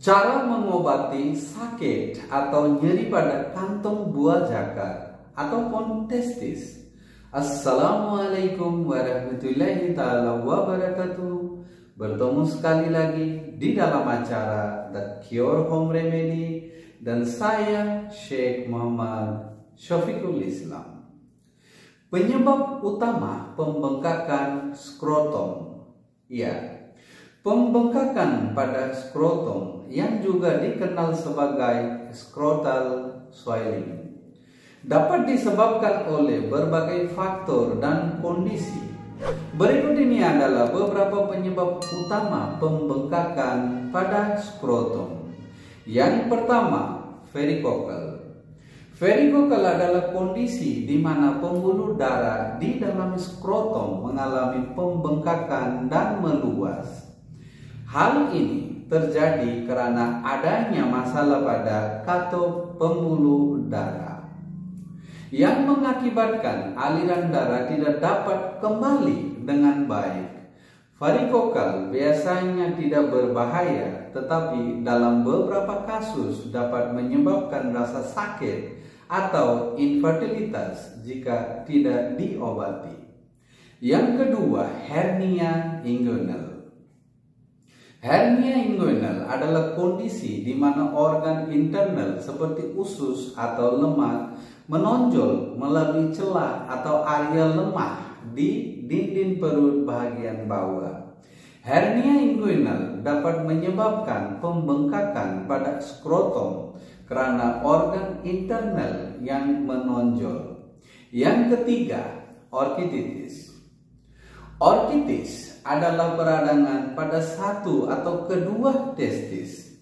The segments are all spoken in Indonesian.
Cara mengobati sakit atau nyeri pada kantong buah zakar ataupun testis. Assalamualaikum warahmatullahi ta'ala wabarakatuh. Bertemu sekali lagi di dalam acara The Cure Home Remedy dan saya Sheikh Muhammad Syafiqul Islam. Penyebab utama pembengkakan skrotum. Ya, pembengkakan pada skrotum yang juga dikenal sebagai scrotal swelling dapat disebabkan oleh berbagai faktor dan kondisi. Berikut ini adalah beberapa penyebab utama pembengkakan pada skrotum. Yang pertama, varicocele. Varicocele adalah kondisi di mana pembuluh darah di dalam skrotum mengalami pembengkakan dan meluas. Hal ini terjadi karena adanya masalah pada katup pembuluh darah yang mengakibatkan aliran darah tidak dapat kembali dengan baik. Varicocele biasanya tidak berbahaya, tetapi dalam beberapa kasus dapat menyebabkan rasa sakit atau infertilitas jika tidak diobati. Yang kedua, hernia inguinal. Hernia inguinal adalah kondisi di mana organ internal seperti usus atau lemak menonjol melalui celah atau area lemah di dinding perut bagian bawah. Hernia inguinal dapat menyebabkan pembengkakan pada skrotum karena organ internal yang menonjol. Yang ketiga, orkiditis. Orkitis adalah peradangan pada satu atau kedua testis.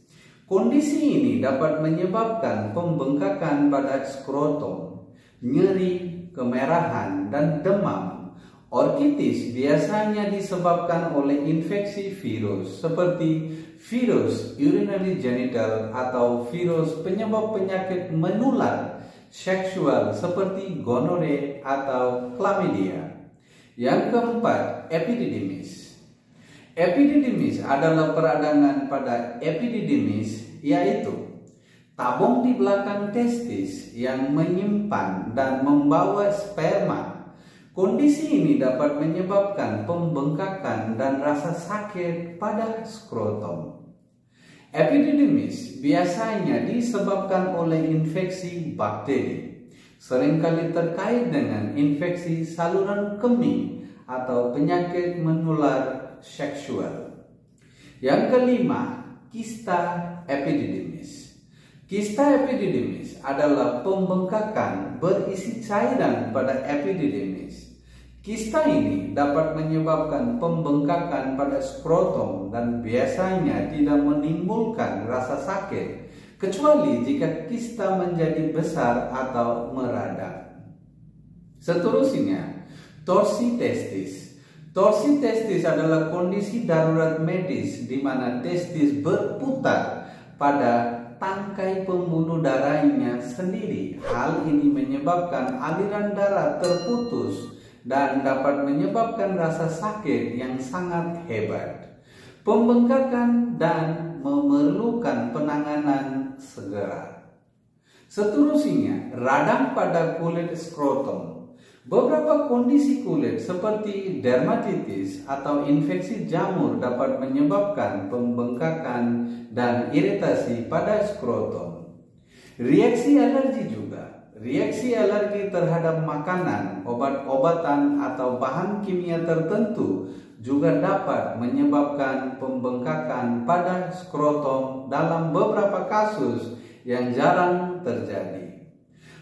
Kondisi ini dapat menyebabkan pembengkakan pada skrotum, nyeri, kemerahan, dan demam. Orkitis biasanya disebabkan oleh infeksi virus seperti virus urinary genital atau virus penyebab penyakit menular seksual seperti gonore atau chlamydia. Yang keempat, epididymis. Epididymis adalah peradangan pada epididymis, yaitu tabung di belakang testis yang menyimpan dan membawa sperma. Kondisi ini dapat menyebabkan pembengkakan dan rasa sakit pada skrotum. Epididymis biasanya disebabkan oleh infeksi bakteri, seringkali terkait dengan infeksi saluran kemih atau penyakit menular seksual. Yang kelima, kista epididymis. Kista epididymis adalah pembengkakan berisi cairan pada epididymis. Kista ini dapat menyebabkan pembengkakan pada skrotum dan biasanya tidak menimbulkan rasa sakit, kecuali jika kista menjadi besar atau meradang. Seterusnya, torsi testis. Torsi testis adalah kondisi darurat medis di mana testis berputar pada tangkai pembuluh darahnya sendiri. Hal ini menyebabkan aliran darah terputus dan dapat menyebabkan rasa sakit yang sangat hebat. Pembengkakan dan memerlukan penanganan segera. Seterusnya, radang pada kulit skrotum. Beberapa kondisi kulit seperti dermatitis atau infeksi jamur dapat menyebabkan pembengkakan dan iritasi pada skrotum. Reaksi alergi juga. Reaksi alergi terhadap makanan, obat-obatan atau bahan kimia tertentu juga dapat menyebabkan pembengkakan pada skrotum dalam beberapa kasus yang jarang terjadi.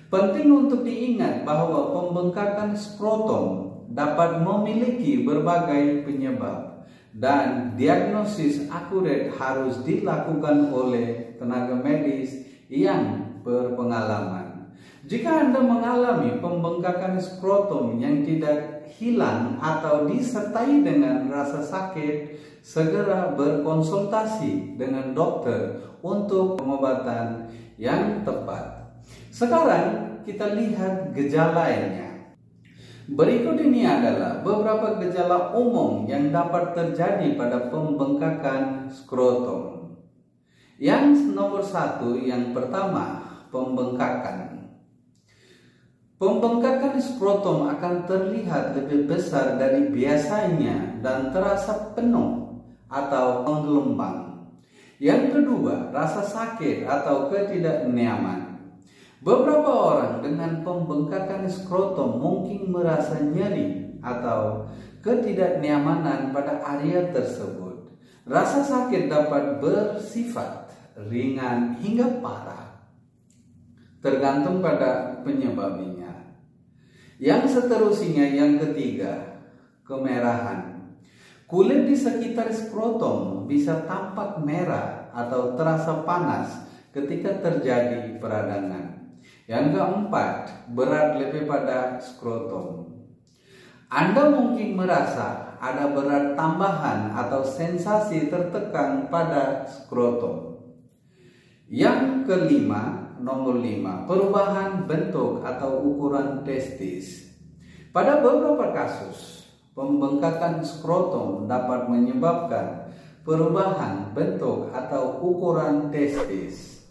Penting untuk diingat bahwa pembengkakan skrotum dapat memiliki berbagai penyebab dan diagnosis akurat harus dilakukan oleh tenaga medis yang berpengalaman. Jika Anda mengalami pembengkakan skrotum yang tidak hilang atau disertai dengan rasa sakit, segera berkonsultasi dengan dokter untuk pengobatan yang tepat. Sekarang kita lihat gejalanya. Berikut ini adalah beberapa gejala umum yang dapat terjadi pada pembengkakan skrotum. Yang nomor satu, yang pertama, pembengkakan. Pembengkakan skrotum akan terlihat lebih besar dari biasanya dan terasa penuh atau menggelembang. Yang kedua, rasa sakit atau ketidaknyaman. Beberapa orang dengan pembengkakan skrotum mungkin merasa nyeri atau ketidaknyamanan pada area tersebut. Rasa sakit dapat bersifat ringan hingga parah, tergantung pada penyebabnya. Yang seterusnya, yang ketiga, kemerahan. Kulit di sekitar skrotum bisa tampak merah atau terasa panas ketika terjadi peradangan. Yang keempat, berat lebih pada skrotum. Anda mungkin merasa ada berat tambahan atau sensasi tertekan pada skrotum. Yang kelima, nomor 5, perubahan bentuk atau ukuran testis. Pada beberapa kasus, pembengkakan skrotum dapat menyebabkan perubahan bentuk atau ukuran testis.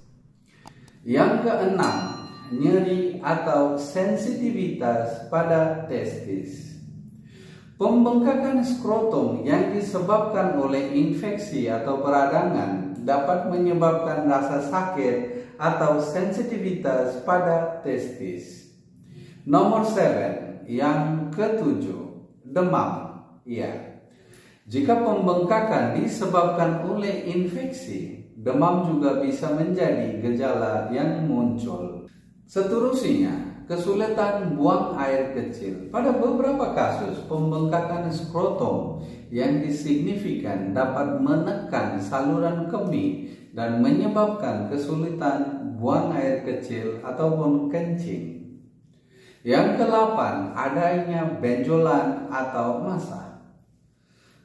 Yang keenam, nyeri atau sensitivitas pada testis. Pembengkakan skrotum yang disebabkan oleh infeksi atau peradangan dapat menyebabkan rasa sakit atau sensitivitas pada testis. Nomor 7, yang ketujuh, demam. Ya, jika pembengkakan disebabkan oleh infeksi, demam juga bisa menjadi gejala yang muncul. Seterusnya, kesulitan buang air kecil. Pada beberapa kasus, pembengkakan skrotum yang signifikan dapat menekan saluran kemih dan menyebabkan kesulitan buang air kecil ataupun kencing. Yang ke-8, adanya benjolan atau masa.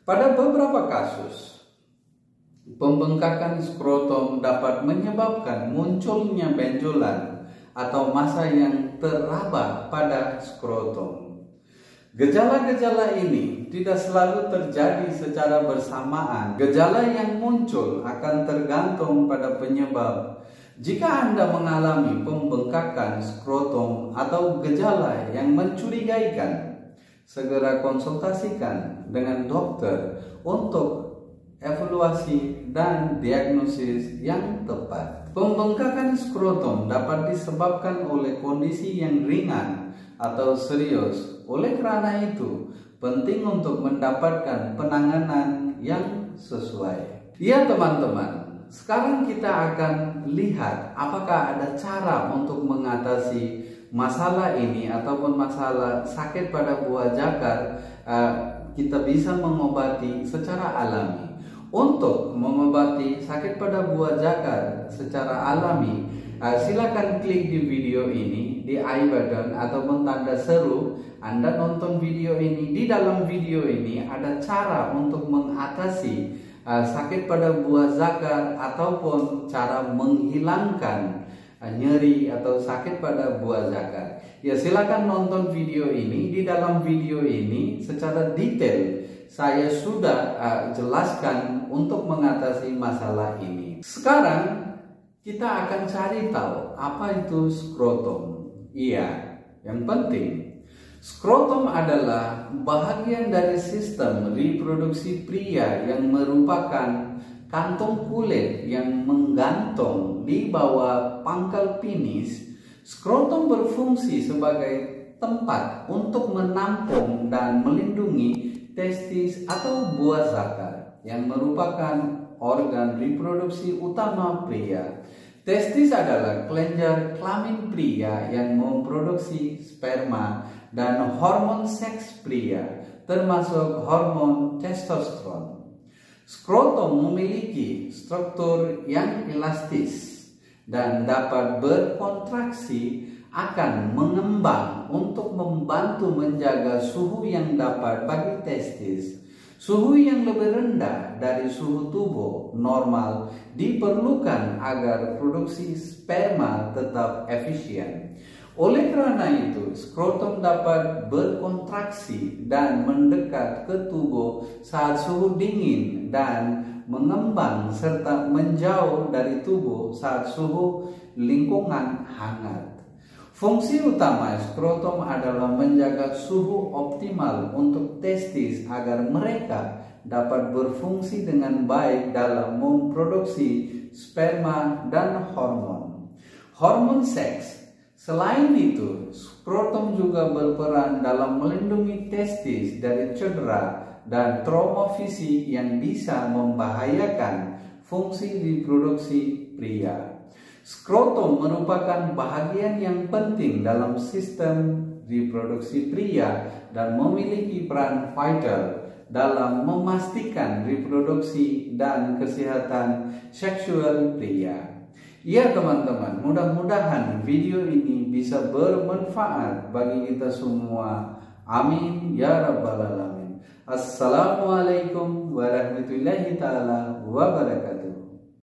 Pada beberapa kasus, pembengkakan skrotum dapat menyebabkan munculnya benjolan atau massa yang teraba pada skrotum. Gejala-gejala ini tidak selalu terjadi secara bersamaan. Gejala yang muncul akan tergantung pada penyebab. Jika Anda mengalami pembengkakan skrotum atau gejala yang mencurigakan, segera konsultasikan dengan dokter untuk evaluasi dan diagnosis yang tepat. Pembengkakan skrotum dapat disebabkan oleh kondisi yang ringan atau serius. Oleh karena itu, penting untuk mendapatkan penanganan yang sesuai. Ya teman-teman, sekarang kita akan lihat apakah ada cara untuk mengatasi masalah ini ataupun masalah sakit pada buah zakar. Kita bisa mengobati secara alami. Untuk mengobati sakit pada buah zakar secara alami, silakan klik di video ini, di I button ataupun tanda seru. Anda nonton video ini. Di dalam video ini ada cara untuk mengatasi sakit pada buah zakar ataupun cara menghilangkan nyeri atau sakit pada buah zakar. Ya, silakan nonton video ini. Di dalam video ini secara detail saya sudah jelaskan untuk mengatasi masalah ini. Sekarang kita akan cari tahu apa itu skrotum. Iya, yang penting, skrotum adalah bahagian dari sistem reproduksi pria yang merupakan kantong kulit yang menggantung di bawah pangkal penis. Skrotum berfungsi sebagai tempat untuk menampung dan melindungi testis atau buah zakar yang merupakan organ reproduksi utama pria. Testis adalah kelenjar kelamin pria yang memproduksi sperma dan hormon seks pria, termasuk hormon testosteron. Skrotum memiliki struktur yang elastis dan dapat berkontraksi akan mengembang untuk membantu menjaga suhu yang dapat bagi testis. Suhu yang lebih rendah dari suhu tubuh normal diperlukan agar produksi sperma tetap efisien. Oleh karena itu, skrotum dapat berkontraksi dan mendekat ke tubuh saat suhu dingin dan mengembang serta menjauh dari tubuh saat suhu lingkungan hangat. Fungsi utama skrotum adalah menjaga suhu optimal untuk testis agar mereka dapat berfungsi dengan baik dalam memproduksi sperma dan hormon. Hormon seks. Selain itu, skrotum juga berperan dalam melindungi testis dari cedera dan trauma fisik yang bisa membahayakan fungsi reproduksi pria. Skrotum merupakan bagian yang penting dalam sistem reproduksi pria dan memiliki peran vital dalam memastikan reproduksi dan kesehatan seksual pria. Ya teman-teman, mudah-mudahan video ini bisa bermanfaat bagi kita semua. Amin ya rabbal alamin. Assalamualaikum warahmatullahi taala wabarakatuh.